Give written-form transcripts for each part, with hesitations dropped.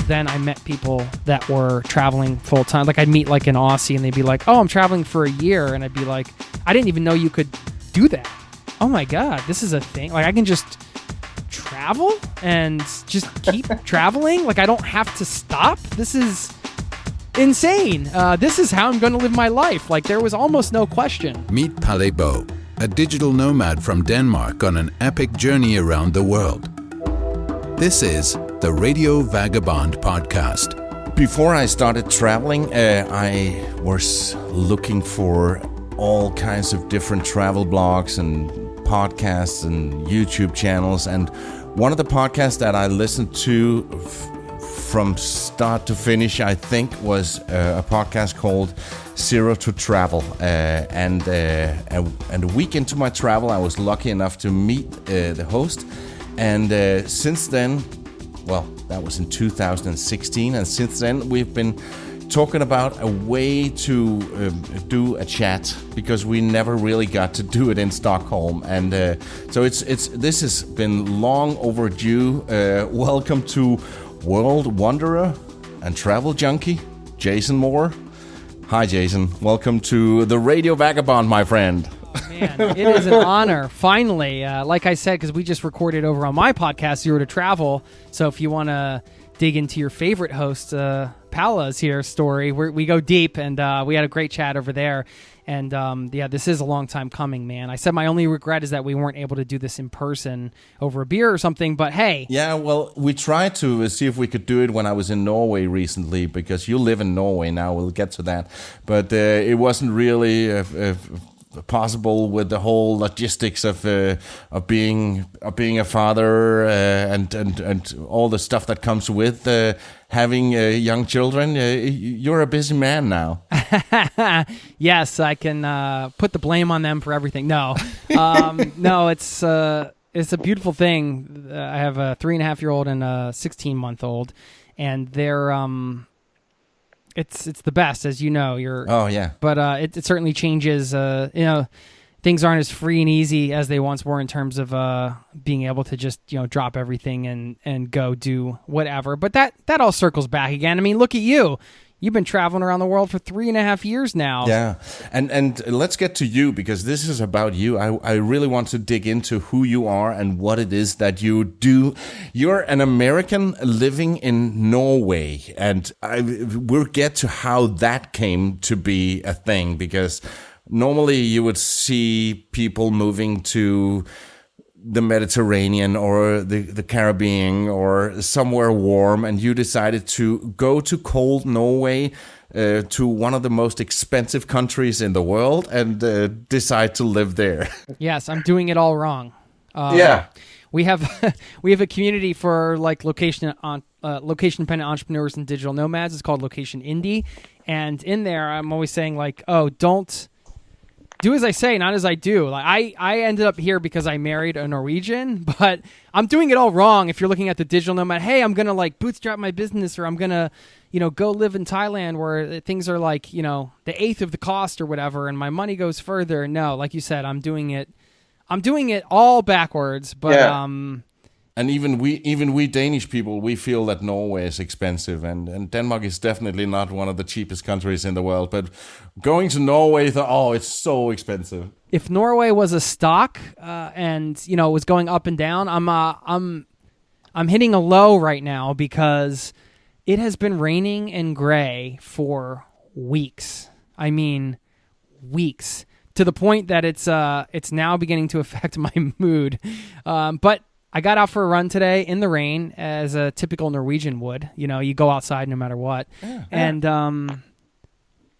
then I met people that were traveling full time. Like I'd meet like an Aussie and they'd be like, oh, I'm traveling for a year. And I'd be like, I didn't even know you could do that. Oh my God, this is a thing. Like I can just travel and just keep traveling. Like I don't have to stop. This is insane. This is how I'm going to live my life. Like there was almost no question. Meet Palle Bo, a digital nomad from Denmark on an epic journey around the world. This is the Radio Vagabond podcast. Before I started traveling, I was looking for all kinds of different travel blogs and podcasts and YouTube channels. And one of the podcasts that I listened to from start to finish, I think, was a podcast called Zero to Travel. And a week into my travel, I was lucky enough to meet the host. And since then, well, that was in 2016. And since then, we've been talking about a way to do a chat, because we never really got to do it in Stockholm. And so this has been long overdue. Welcome to World Wanderer and Travel Junkie, Jason Moore. Hi, Jason. Welcome to the Radio Vagabond, my friend. Man, it is an honor, finally. Like I said, because we just recorded over on my podcast, Zero to Travel. So if you want to dig into your favorite host, Palla's here story, we go deep, and we had a great chat over there. And yeah, this is a long time coming, man. I said my only regret is that we weren't able to do this in person over a beer or something, but hey. Yeah, well, we tried to see if we could do it when I was in Norway recently, because you live in Norway now. We'll get to that. But it wasn't really possible with the whole logistics of being a father and all the stuff that comes with having young children. You're a busy man now. Yes, I can put the blame on them for everything. No, no, it's a beautiful thing. I have a 3.5-year-old and a 16-month-old, and they're It's the best, as you know. Oh yeah, but it certainly changes. Things aren't as free and easy as they once were in terms of being able to just drop everything and go do whatever. But that all circles back again. I mean, look at you. You've been traveling around the world for 3.5 years now. Yeah, and let's get to you, because this is about you. I really want to dig into who you are and what it is that you do. You're an American living in Norway, and we'll get to how that came to be a thing, because normally you would see people moving to the Mediterranean or the Caribbean or somewhere warm, and you decided to go to cold Norway, to one of the most expensive countries in the world, and decide to live there. Yes, I'm doing it all wrong. Yeah, we have a community for like location dependent entrepreneurs and digital nomads. It's called Location Indy, and in there I'm always saying like, oh, don't do as I say, not as I do. Like I ended up here because I married a Norwegian, but I'm doing it all wrong. If you're looking at the digital nomad, hey, I'm gonna like bootstrap my business, or I'm gonna, go live in Thailand where things are like, the 1/8 of the cost or whatever, and my money goes further. No, like you said, I'm doing it all backwards. But yeah. And even we Danish people, we feel that Norway is expensive, and Denmark is definitely not one of the cheapest countries in the world. But going to Norway, it's so expensive. If Norway was a stock, and was going up and down, I'm hitting a low right now because it has been raining and gray for weeks. I mean, weeks, to the point that it's now beginning to affect my mood. But I got out for a run today in the rain, as a typical Norwegian would. You go outside no matter what. Yeah. And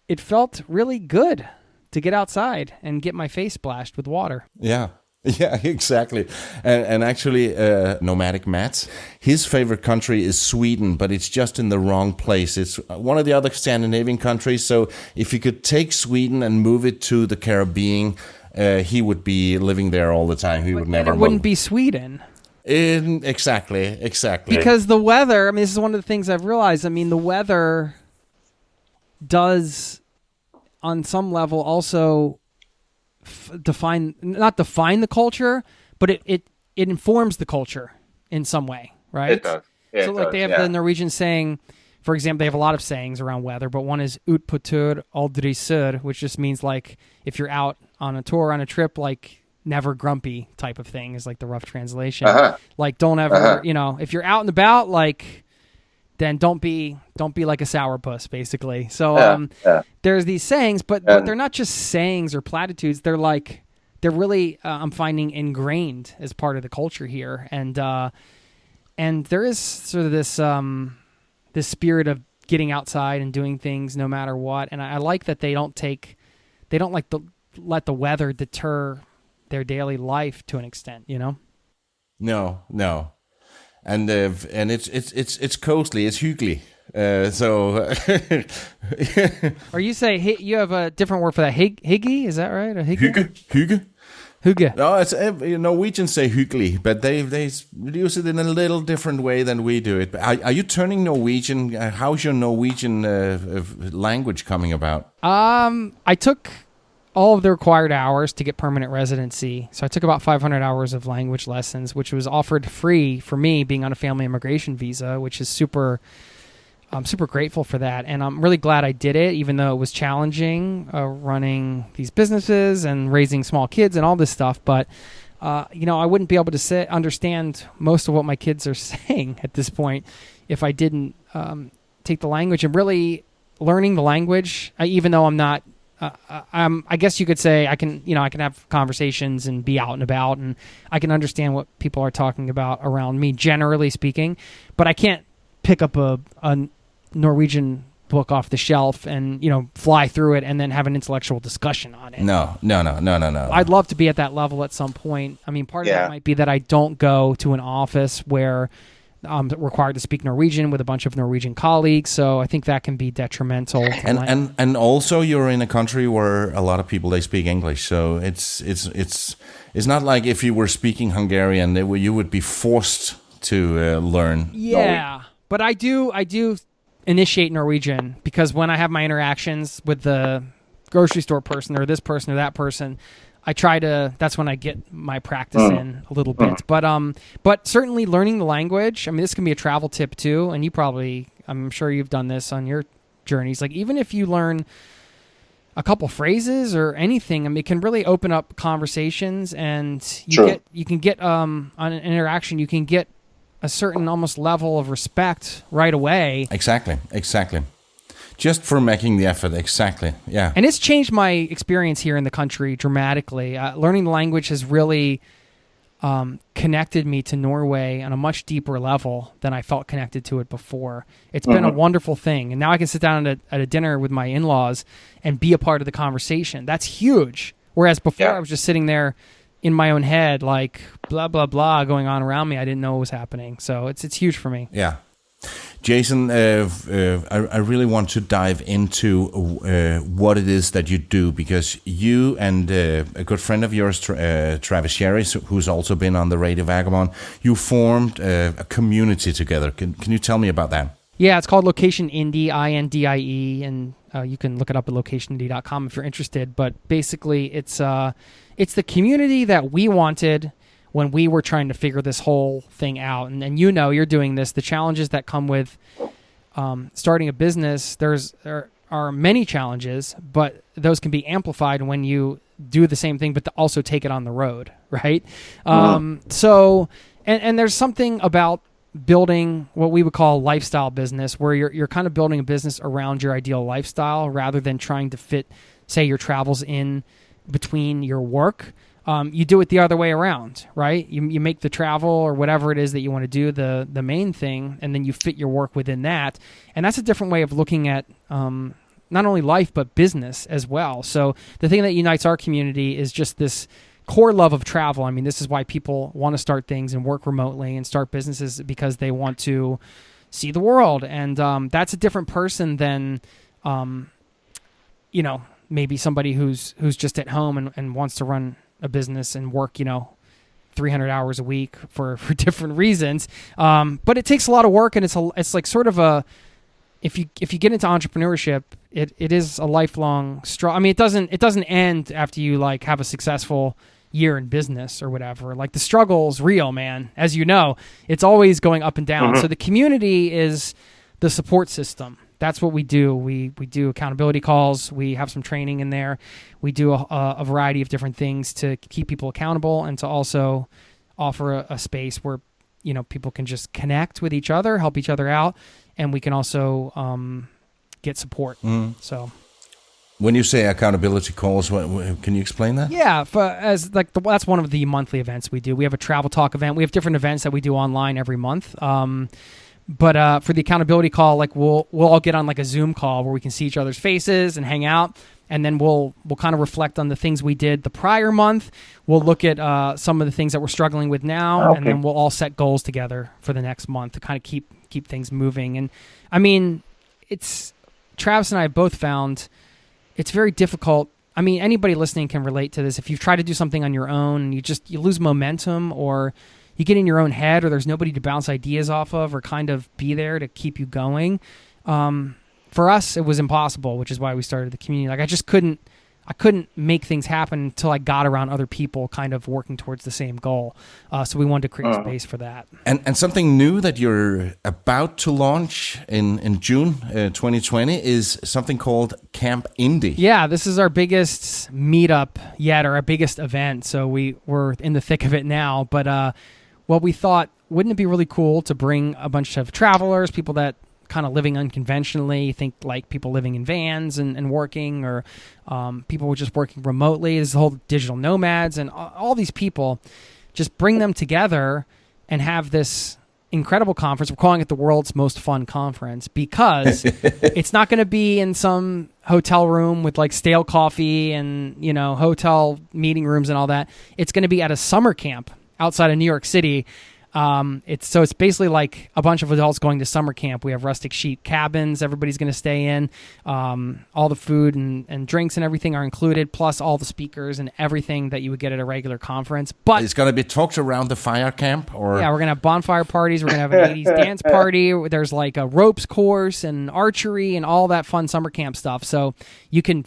it felt really good to get outside and get my face splashed with water. Yeah. Yeah, exactly. And actually, Nomadic Matt, his favorite country is Sweden, but it's just in the wrong place. It's one of the other Scandinavian countries. So if you could take Sweden and move it to the Caribbean, he would be living there all the time. He would never move. It wouldn't be Sweden. Exactly. Because the weather, this is one of the things I've realized. The weather does, on some level, also not define the culture, but it informs the culture in some way, right? It does. Yeah, So it like does, they have yeah. the Norwegian saying, for example, they have a lot of sayings around weather, but one is ut på tur, aldri sur, which just means like if you're out on a tour, on a trip, like never grumpy type of thing is like the rough translation. Uh-huh. Like don't ever, Uh-huh. if you're out and about, like then don't be like a sourpuss, basically. So Yeah. there's these sayings, but And- they're not just sayings or platitudes. They're really I'm finding ingrained as part of the culture here, and there is sort of this spirit of getting outside and doing things no matter what. And I like that they don't let the weather deter their daily life to an extent, No. And it's coastly, it's hyggelig. Or you say you have a different word for that, hygge, is that right? A hygge. Hygge. No, it's Norwegians say hyggelig, but they use it in a little different way than we do it. But are you turning Norwegian? How's your Norwegian language coming about? I took all of the required hours to get permanent residency. So I took about 500 hours of language lessons, which was offered free for me being on a family immigration visa, which is I'm super grateful for that. And I'm really glad I did it, even though it was challenging running these businesses and raising small kids and all this stuff. But, I wouldn't be able to understand most of what my kids are saying at this point if I didn't take the language. And really learning the language, even though I'm not, I guess you could say I can have conversations and be out and about, and I can understand what people are talking about around me, generally speaking, but I can't pick up a Norwegian book off the shelf and fly through it and then have an intellectual discussion on it. No. I'd love to be at that level at some point. I mean, part of that might be that I don't go to an office where I'm required to speak Norwegian with a bunch of Norwegian colleagues, so I think that can be detrimental. And also you're in a country where a lot of people they speak English, so it's not like if you were speaking Hungarian, you would be forced to learn. Yeah, but I do initiate Norwegian because when I have my interactions with the grocery store person or this person or that person, that's when I get my practice in a little bit. But certainly learning the language, I mean, this can be a travel tip too, and I'm sure you've done this on your journeys. Like even if you learn a couple phrases or anything, I mean, it can really open up conversations, and you can get on an interaction, you can get a certain almost level of respect right away. Exactly. Just for making the effort, exactly, yeah. And it's changed my experience here in the country dramatically. Learning the language has really connected me to Norway on a much deeper level than I felt connected to it before. It's been a wonderful thing. And now I can sit down at a dinner with my in-laws and be a part of the conversation. That's huge. Whereas before I was just sitting there in my own head, like blah, blah, blah going on around me. I didn't know what was happening. So it's huge for me. Yeah. Jason, I really want to dive into what it is that you do, because you and a good friend of yours, Travis Sherry, who's also been on the Radio Vagabond, you formed a community together. Can you tell me about that? Yeah, it's called Location Indy, INDIE, and you can look it up at locationindy.com if you're interested. But basically, it's the community that we wanted when we were trying to figure this whole thing out. And you're doing this, the challenges that come with starting a business, there are many challenges, but those can be amplified when you do the same thing, but to also take it on the road, right? So there's something about building what we would call a lifestyle business, where you're kind of building a business around your ideal lifestyle rather than trying to fit, say, your travels in between your work. You do it the other way around, right? You make the travel or whatever it is that you want to do the main thing, and then you fit your work within that. And that's a different way of looking at not only life, but business as well. So the thing that unites our community is just this core love of travel. I mean, this is why people want to start things and work remotely and start businesses, because they want to see the world. And that's a different person than, maybe somebody who's just at home and wants to run a business and work, 300 hours a week for different reasons. But it takes a lot of work, and it's like sort of if you get into entrepreneurship, it is a lifelong struggle. I mean, it doesn't end after you like have a successful year in business or whatever. Like the struggle's real, man. As you know, it's always going up and down. So the community is the support system. That's what we do. We do accountability calls. We have some training in there. We do a variety of different things to keep people accountable and to also offer a space where, you know, people can just connect with each other, help each other out, and we can also get support. So, when you say accountability calls, can you explain that? Yeah, that's one of the monthly events we do. We have a travel talk event. We have different events that we do online every month. But for the accountability call, like we'll all get on like a Zoom call where we can see each other's faces and hang out, and then we'll kind of reflect on the things we did the prior month. We'll look at some of the things that we're struggling with now, and then we'll all set goals together for the next month to kind of keep things moving. And I mean, Travis and I have both found it's very difficult. I mean, anybody listening can relate to this. If you've tried to do something on your own, you lose momentum, or you get in your own head, or there's nobody to bounce ideas off of or kind of be there to keep you going. For us, it was impossible, which is why we started the community. Like I couldn't make things happen until I got around other people kind of working towards the same goal. So we wanted to create space for that. And something new that you're about to launch in June 2020 is something called Camp Indy. Yeah, this is our biggest meetup yet, or our biggest event. So we're in the thick of it now. But we thought, wouldn't it be really cool to bring a bunch of travelers, people that kind of living unconventionally, think like people living in vans and working, or people were just working remotely. There's the whole digital nomads and all these people. Just bring them together and have this incredible conference. We're calling it the world's most fun conference because it's not going to be in some hotel room with like stale coffee and, you know, hotel meeting rooms and all that. It's going to be at a summer camp outside of New York City. It's basically like a bunch of adults going to summer camp. We have rustic sheet cabins everybody's going to stay in. All the food and drinks and everything are included, plus all the speakers and everything that you would get at a regular conference. But it's going to be talks around the fire camp, or yeah, we're going to have bonfire parties. We're going to have an 80s dance party. There's like a ropes course and archery and all that fun summer camp stuff. So you can,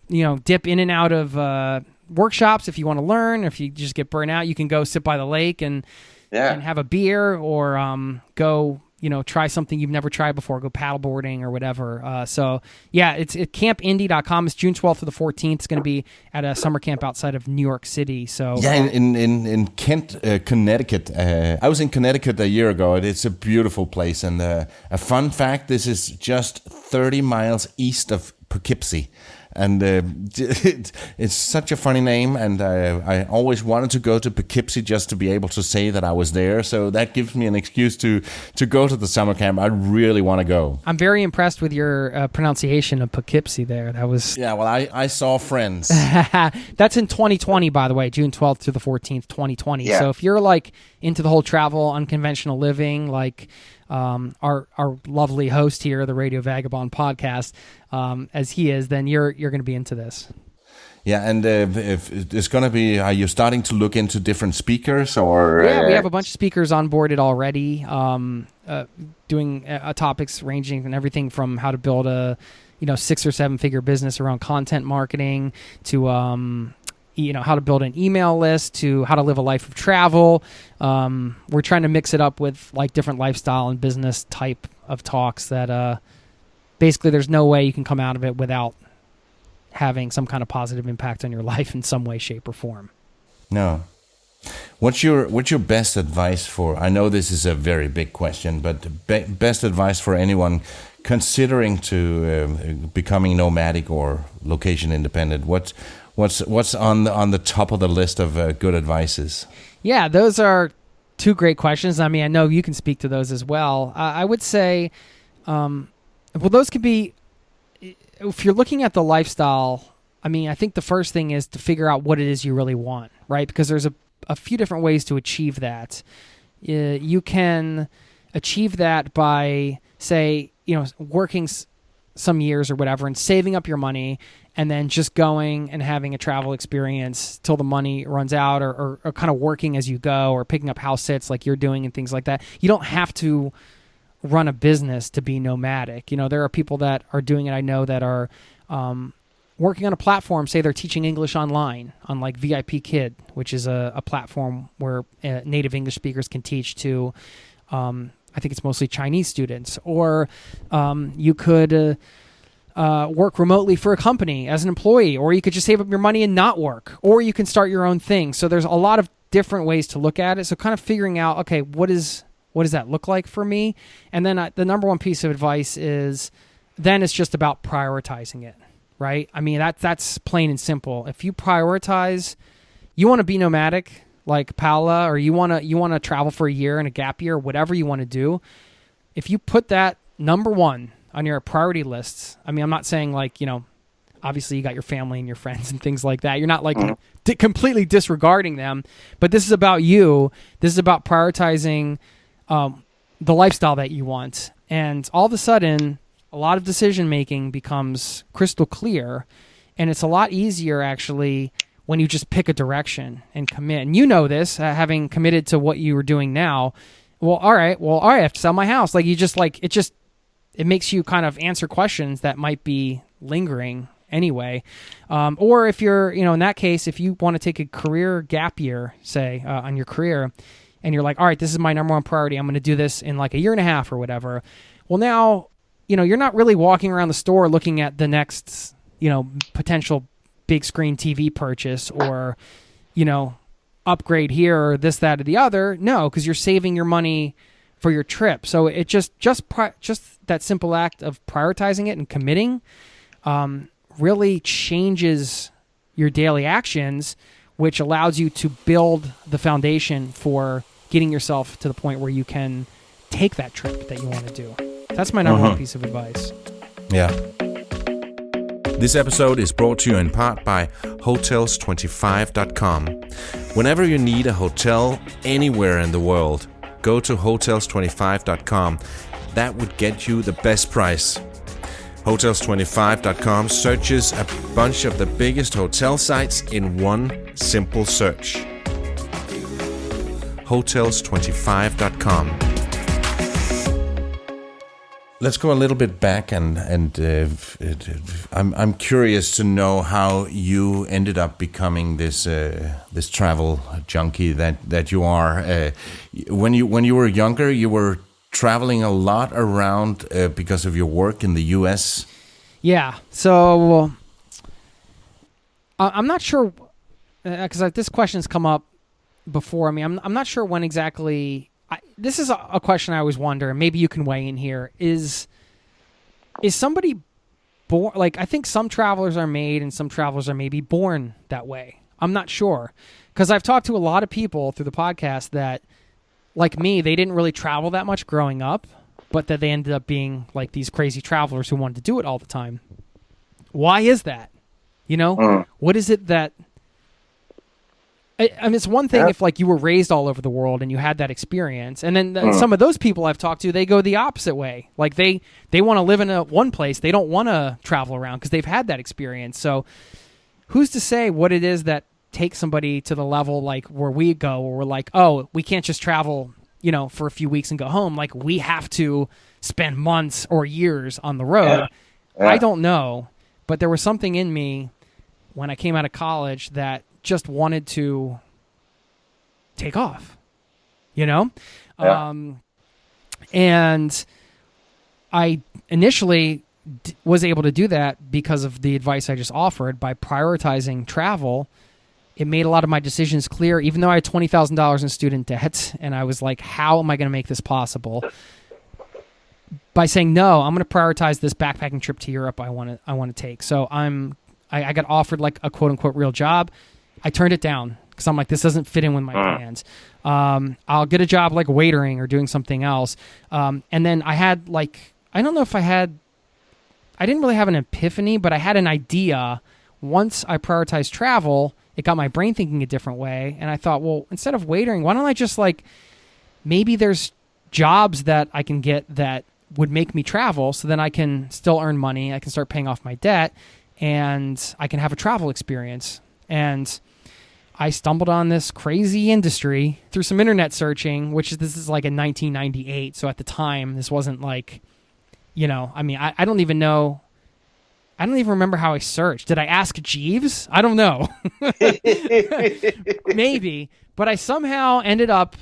dip in and out of workshops if you want to learn. If you just get burnt out, you can go sit by the lake and have a beer, or go, try something you've never tried before. Go paddleboarding or whatever. It's at campindy.com. It's June 12th to the 14th. It's going to be at a summer camp outside of New York City. So in Kent, Connecticut. I was in Connecticut a year ago. It's a beautiful place. And a fun fact: this is just 30 miles east of Poughkeepsie. And it's such a funny name, and I always wanted to go to Poughkeepsie just to be able to say that I was there. So that gives me an excuse to go to the summer camp. I really want to go. I'm very impressed with your pronunciation of Poughkeepsie there. That was I saw friends. That's in 2020, by the way, June 12th to the 14th, 2020. Yeah. So if you're like into the whole travel, unconventional living, like our lovely host here, the Radio Vagabond podcast, as he is, then you're going to be into this. Yeah, and if it's going to be, are you starting to look into different speakers, or? Yeah, we have a bunch of speakers onboarded already, doing topics ranging from everything from how to build a 6 or 7 figure business around content marketing to how to build an email list, to how to live a life of travel. We're trying to mix it up with like different lifestyle and business type of talks that basically there's no way you can come out of it without having some kind of positive impact on your life in some way, shape, or form. No. What's your best advice for, I know this is a very big question, but best advice for anyone considering to becoming nomadic or location independent? What's on the top of the list of good advices? Yeah, those are 2 great questions. I mean, I know you can speak to those as well. I would say, those could be, if you're looking at the lifestyle, I mean, I think the first thing is to figure out what it is you really want, right? Because there's a few different ways to achieve that. You can achieve that by, say, working some years or whatever and saving up your money, and then just going and having a travel experience till the money runs out, or kind of working as you go, or picking up house sits like you're doing and things like that. You don't have to run a business to be nomadic. There are people that are doing it, I know, that are working on a platform, say they're teaching English online on like VIP Kid, which is a platform where native English speakers can teach to, I think it's mostly Chinese students. Or you could work remotely for a company as an employee, or you could just save up your money and not work, or you can start your own thing. So there's a lot of different ways to look at it. So kind of figuring out, okay, what does that look like for me? And then the number one piece of advice is, then it's just about prioritizing it, right? I mean, that's plain and simple. If you prioritize, you want to be nomadic like Paula, or you want to travel for a year and a gap year, whatever you want to do. If you put that number one on your priority lists, I mean, I'm not saying like, obviously you got your family and your friends and things like that. You're not like completely disregarding them, but this is about you. This is about prioritizing the lifestyle that you want. And all of a sudden, a lot of decision making becomes crystal clear, and it's a lot easier actually when you just pick a direction and commit. And you know this, having committed to what you were doing now. Well, all right, I have to sell my house. Like it makes you kind of answer questions that might be lingering anyway. Or if you're, in that case, if you want to take a career gap year, say, on your career, and you're like, all right, this is my number one priority. I'm going to do this in like a year and a half or whatever. Well, now, you're not really walking around the store looking at the next, potential big screen TV purchase or, upgrade here or this, that, or the other. No, because you're saving your money for your trip. So it just that simple act of prioritizing it and committing really changes your daily actions, which allows you to build the foundation for getting yourself to the point where you can take that trip that you want to do. That's my number one piece of advice. Yeah. This episode is brought to you in part by Hotels25.com. Whenever you need a hotel anywhere in the world, go to Hotels25.com. That would get you the best price. Hotels25.com searches a bunch of the biggest hotel sites in one simple search. Hotels25.com. Let's go a little bit back, and I'm curious to know how you ended up becoming this travel junkie that you are. When you were younger, you were traveling a lot around because of your work in the U.S. Yeah. So I'm not sure, because this question's come up before. I mean, I'm not sure when exactly. This is a question I always wonder, and maybe you can weigh in here. Is somebody born? Like, I think some travelers are made, and some travelers are maybe born that way. I'm not sure, because I've talked to a lot of people through the podcast that, like me, they didn't really travel that much growing up, but that they ended up being like these crazy travelers who wanted to do it all the time. Why is that? What is it that? I mean, it's one thing if like you were raised all over the world and you had that experience, and then some of those people I've talked to, they go the opposite way. Like they want to live in one place, they don't want to travel around because they've had that experience. So who's to say what it is that takes somebody to the level like where we go, where we're like, oh, we can't just travel, for a few weeks and go home. Like we have to spend months or years on the road. Yeah. I don't know, but there was something in me when I came out of college that just wanted to take off, Yeah. And I initially was able to do that because of the advice I just offered. By prioritizing travel, it made a lot of my decisions clear, even though I had $20,000 in student debt, and I was like, how am I going to make this possible? By saying, no, I'm going to prioritize this backpacking trip to Europe I want to take. So I got offered like a quote unquote real job. I turned it down because I'm like, this doesn't fit in with my plans. I'll get a job like waitering or doing something else. And then I had like, I don't know if I didn't really have an epiphany, but I had an idea. Once I prioritized travel, it got my brain thinking a different way. And I thought, well, instead of waitering, why don't I just like, maybe there's jobs that I can get that would make me travel, so then I can still earn money. I can start paying off my debt, and I can have a travel experience. And I stumbled on this crazy industry through some internet searching, this is like in 1998. So at the time, this wasn't like, I mean, I don't even know I don't even remember how I searched. Did I ask Jeeves? I don't know. Maybe. But I somehow ended up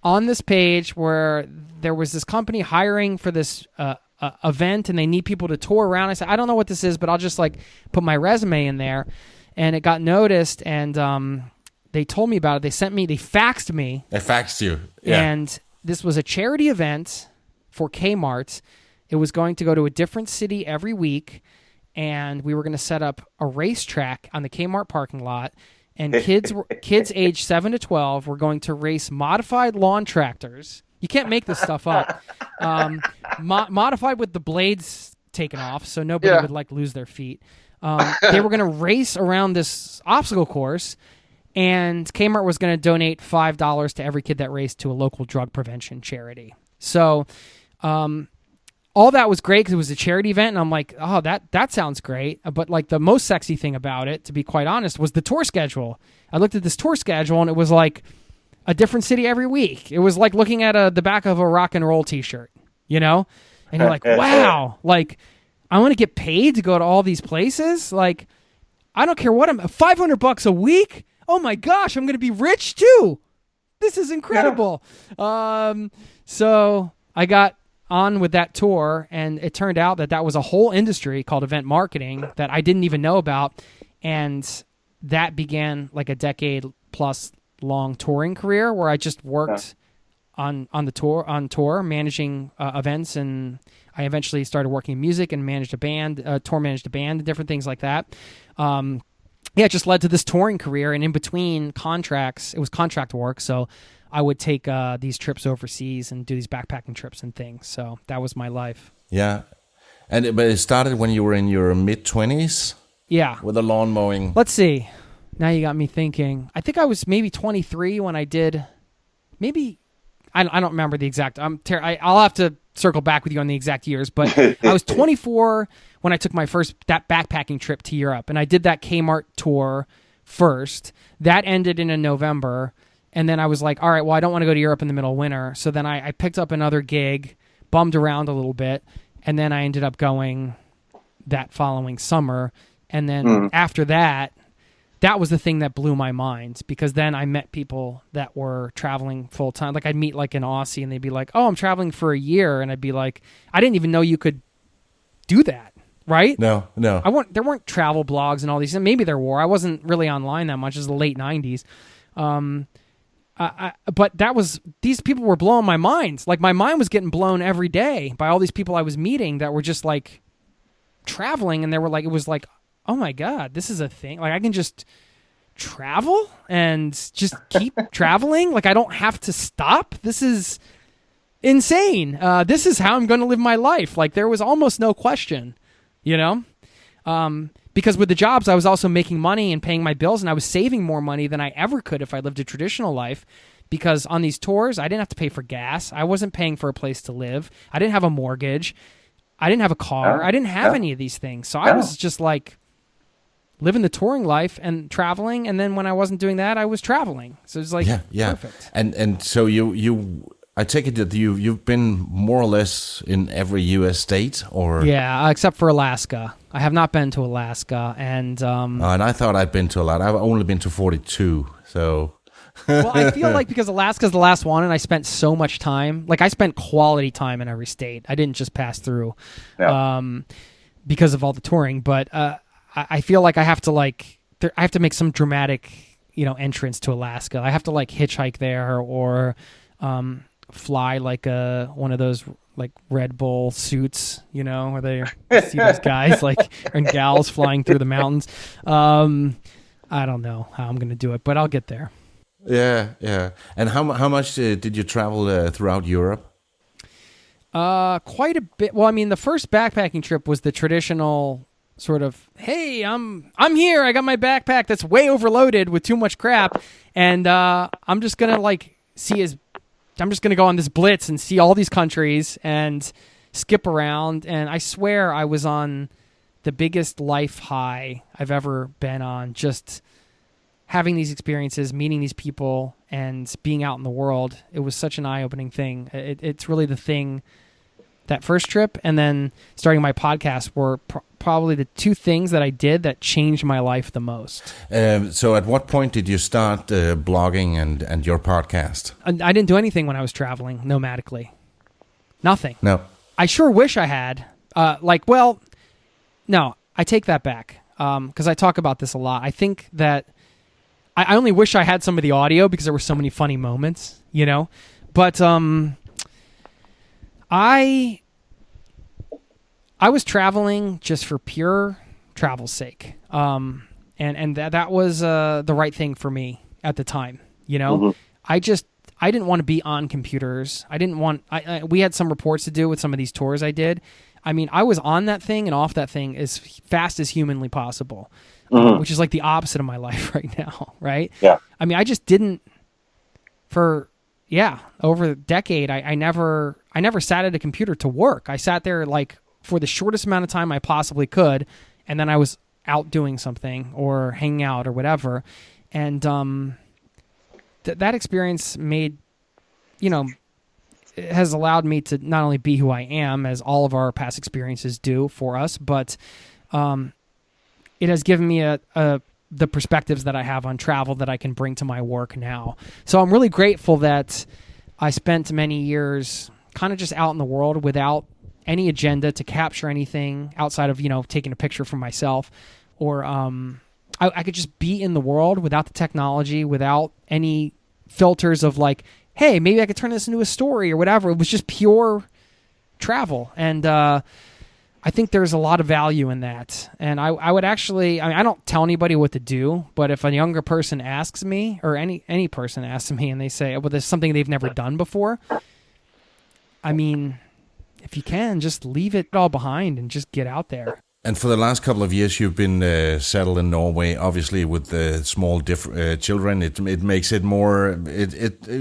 on this page where there was this company hiring for this event, and they need people to tour around. I said, I don't know what this is, but I'll just like put my resume in there. And it got noticed, and they told me about it. They faxed me. They faxed you. Yeah. And this was a charity event for Kmart. It was going to go to a different city every week, and we were going to set up a racetrack on the Kmart parking lot. And kids aged 7 to 12 were going to race modified lawn tractors. You can't make this stuff up. Modified with the blades taken off, so nobody would like lose their feet. They were going to race around this obstacle course, and Kmart was going to donate $5 to every kid that raced to a local drug prevention charity. So all that was great because it was a charity event, and I'm like, oh, that sounds great. But like the most sexy thing about it, to be quite honest, was the tour schedule. I looked at this tour schedule, and it was like a different city every week. It was like looking at the back of a rock and roll T-shirt, you know? And you're like, wow, like I want to get paid to go to all these places. Like, I don't care what $500 a week. Oh my gosh, I'm going to be rich too. This is incredible. So I got on with that tour, and it turned out that was a whole industry called event marketing that I didn't even know about. And that began like a decade plus long touring career where I just worked on tour, managing events, and I eventually started working in music and managed a band, and different things like that. It just led to this touring career, and in between contracts, it was contract work, so I would take these trips overseas and do these backpacking trips and things. So that was my life. Yeah, but it started when you were in your mid-20s? Yeah. With the lawn mowing. Let's see. Now you got me thinking. I think I was maybe 23 when I did, maybe, I don't remember the exact, I'll have to circle back with you on the exact years, but I was 24 when I took my first that backpacking trip to Europe, and I did that Kmart tour first. That ended in November, and then I was like, all right, well, I don't want to go to Europe in the middle of winter, so then I picked up another gig, bummed around a little bit, and then I ended up going that following summer, and then after that was the thing that blew my mind, because then I met people that were traveling full time. Like I'd meet like an Aussie, and they'd be like, "Oh, I'm traveling for a year," and I'd be like, "I didn't even know you could do that." Right? No. There weren't travel blogs and all these. Maybe there were. I wasn't really online that much. It was the late '90s. But these people were blowing my mind. Like my mind was getting blown every day by all these people I was meeting that were just like traveling, and they were like, it was like, oh my God, this is a thing. Like I can just travel and just keep traveling. Like I don't have to stop. This is insane. This is how I'm going to live my life. Like there was almost no question, you know? Because with the jobs, I was also making money and paying my bills, and I was saving more money than I ever could if I lived a traditional life. Because on these tours, I didn't have to pay for gas. I wasn't paying for a place to live. I didn't have a mortgage. I didn't have a car. I didn't have any of these things. So I was just like living the touring life and traveling. And then when I wasn't doing that, I was traveling. So it's like perfect. And so you I take it that you've been more or less in every U.S. state, or except for Alaska. I have not been to Alaska, and and I thought I'd been to a lot. I've only been to 42. So well, I feel like because Alaska's the last one, and I spent so much time. Like I spent quality time in every state. I didn't just pass through, because of all the touring. But I feel like I have to I have to make some dramatic, entrance to Alaska. I have to like hitchhike there, or fly like one of those like Red Bull suits, where they see those guys and gals flying through the mountains. I don't know how I'm going to do it, but I'll get there. Yeah. And how much did you travel throughout Europe? Quite a bit. Well, I mean, the first backpacking trip was the traditional sort of, hey, I'm here. I got my backpack that's way overloaded with too much crap, and I'm just gonna I'm just gonna go on this blitz and see all these countries and skip around. And I swear I was on the biggest life high I've ever been on, just having these experiences, meeting these people, and being out in the world. It was such an eye-opening thing. It's really the thing that first trip, and then starting my podcast were probably the two things that I did that changed my life the most. So at what point did you start blogging and your podcast? I didn't do anything when I was traveling nomadically. Nothing. No. I sure wish I had. No, I take that back because I talk about this a lot. I think that I only wish I had some of the audio because there were so many funny moments, you know? But I was traveling just for pure travel's sake, and that was the right thing for me at the time. You know, mm-hmm. I didn't want to be on computers. I didn't want. We had some reports to do with some of these tours I did. I mean, I was on that thing and off that thing as fast as humanly possible, mm-hmm. Which is like the opposite of my life right now, right? Yeah. I mean, I just didn't. Over a decade, I never sat at a computer to work. I sat there like for the shortest amount of time I possibly could, and then I was out doing something or hanging out or whatever. And that experience has allowed me to not only be who I am, as all of our past experiences do for us, but it has given me the perspectives that I have on travel that I can bring to my work now. So I'm really grateful that I spent many years kind of just out in the world without any agenda to capture anything outside of, taking a picture for myself, or I could just be in the world without the technology, without any filters of like, hey, maybe I could turn this into a story or whatever. It was just pure travel. And I think there's a lot of value in that. And I would actually, I don't tell anybody what to do, but if a younger person asks me, or any person asks me, and they say, well, there's something they've never done before, I mean, if you can, just leave it all behind and just get out there. And for the last couple of years, you've been settled in Norway. Obviously, with the small children, it makes it more.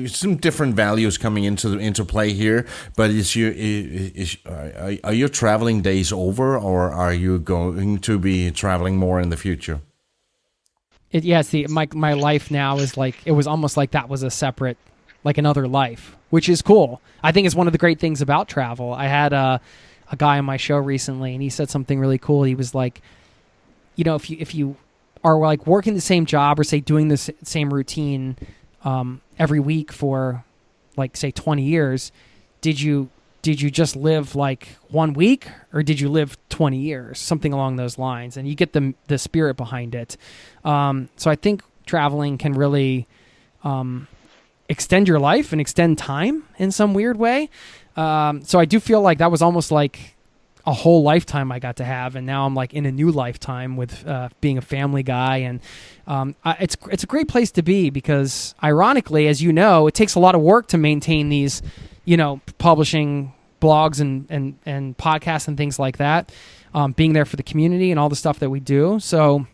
Some different values coming into play here. But are your traveling days over, or are you going to be traveling more in the future? My life now is like, it was almost like that was a separate, like another life, which is cool. I think it's one of the great things about travel. I had a guy on my show recently, and he said something really cool. He was like, if you are like working the same job, or say doing the same routine every week for like say 20 years, did you just live like 1 week, or did you live 20 years? Something along those lines, and you get the spirit behind it. So I think traveling can really extend your life and extend time in some weird way. So I do feel like that was almost like a whole lifetime I got to have, and now I'm like in a new lifetime with being a family guy, and it's a great place to be because, ironically, as you know, it takes a lot of work to maintain these, publishing blogs and podcasts and things like that, being there for the community and all the stuff that we do. So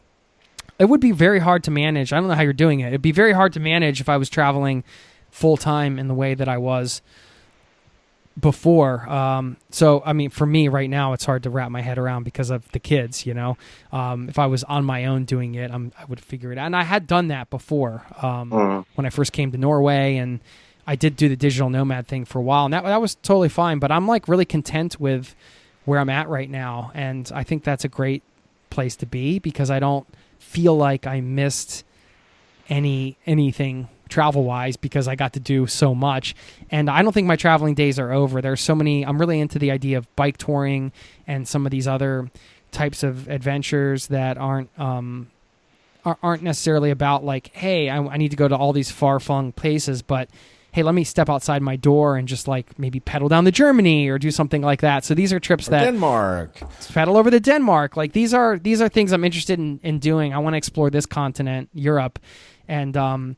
it would be very hard to manage. I don't know how you're doing it. It'd be very hard to manage if I was traveling full time in the way that I was before. So, I mean, for me right now, it's hard to wrap my head around because of the kids, if I was on my own doing it, I would figure it out. And I had done that before, when I first came to Norway, and I did do the digital nomad thing for a while, and that was totally fine. But I'm like really content with where I'm at right now. And I think that's a great place to be because I don't feel like I missed anything travel-wise because I got to do so much. And I don't think my traveling days are over. There's so many. I'm really into the idea of bike touring and some of these other types of adventures that aren't necessarily about like, hey, I need to go to all these far-flung places, but hey, let me step outside my door and just like maybe pedal down to Germany or do something like that. So these are trips that Denmark, pedal over to Denmark. Like these are things I'm interested in doing. I want to explore this continent, Europe, and I'm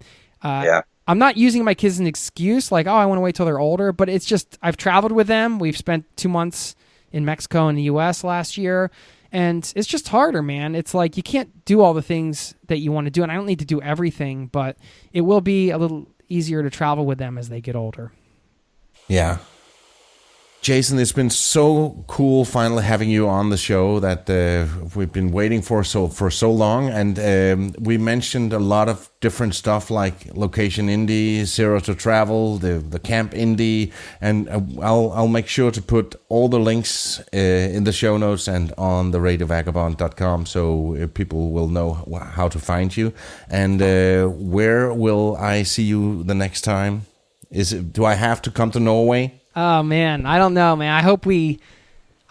not using my kids as an excuse, like, oh, I want to wait till they're older, but it's just, I've traveled with them. We've spent 2 months in Mexico and the U.S. last year, and it's just harder, man. It's like, you can't do all the things that you want to do, and I don't need to do everything, but it will be a little easier to travel with them as they get older. Yeah. Jason, it's been so cool finally having you on the show that we've been waiting for so long. And we mentioned a lot of different stuff like Location Indy, Zero to Travel, the Camp Indy, and I'll make sure to put all the links in the show notes and on the radiovagabond.com so people will know how to find you. And where will I see you the next time? Do I have to come to Norway? Oh, man. I don't know, man. I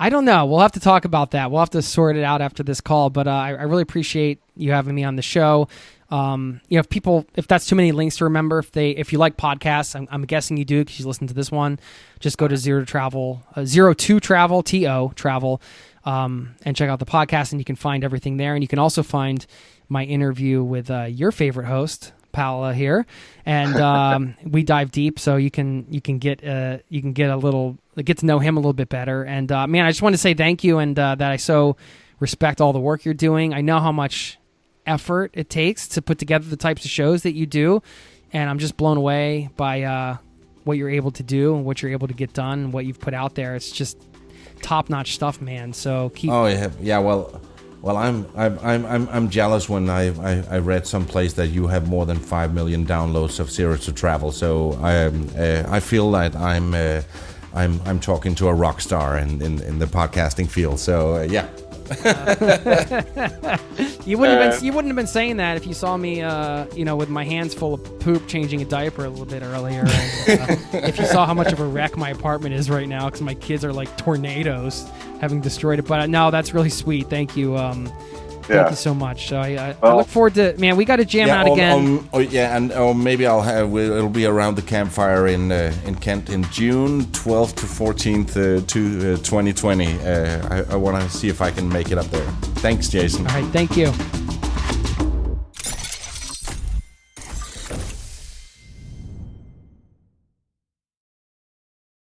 don't know. We'll have to talk about that. We'll have to sort it out after this call. But I really appreciate you having me on the show. If that's too many links to remember, if you like podcasts, I'm guessing you do because you listen to this one, just go to Zero to Travel, and check out the podcast, and you can find everything there. And you can also find my interview with your favorite host, Paula here, and we dive deep, so you can get a little get to know him a little bit better. And man, I just want to say thank you, and that I so respect all the work you're doing. I know how much effort it takes to put together the types of shows that you do, and I'm just blown away by what you're able to do and what you're able to get done and what you've put out there. It's just top-notch stuff, man. So keep. Oh yeah. Well, I'm jealous when I read someplace that you have more than 5 million downloads of Zero to Travel. So I feel that I'm talking to a rock star in the podcasting field. So yeah. You wouldn't have been saying that if you saw me, with my hands full of poop, changing a diaper a little bit earlier. And, if you saw how much of a wreck my apartment is right now, because my kids are like tornadoes, having destroyed it. But no, that's really sweet. Thank you. Thank you so much. So I look forward to. Man, we got to jam out again. Maybe it'll be around the campfire in Kent in June 12th to 14th 2020. I want to see if I can make it up there. Thanks, Jason. All right, thank you.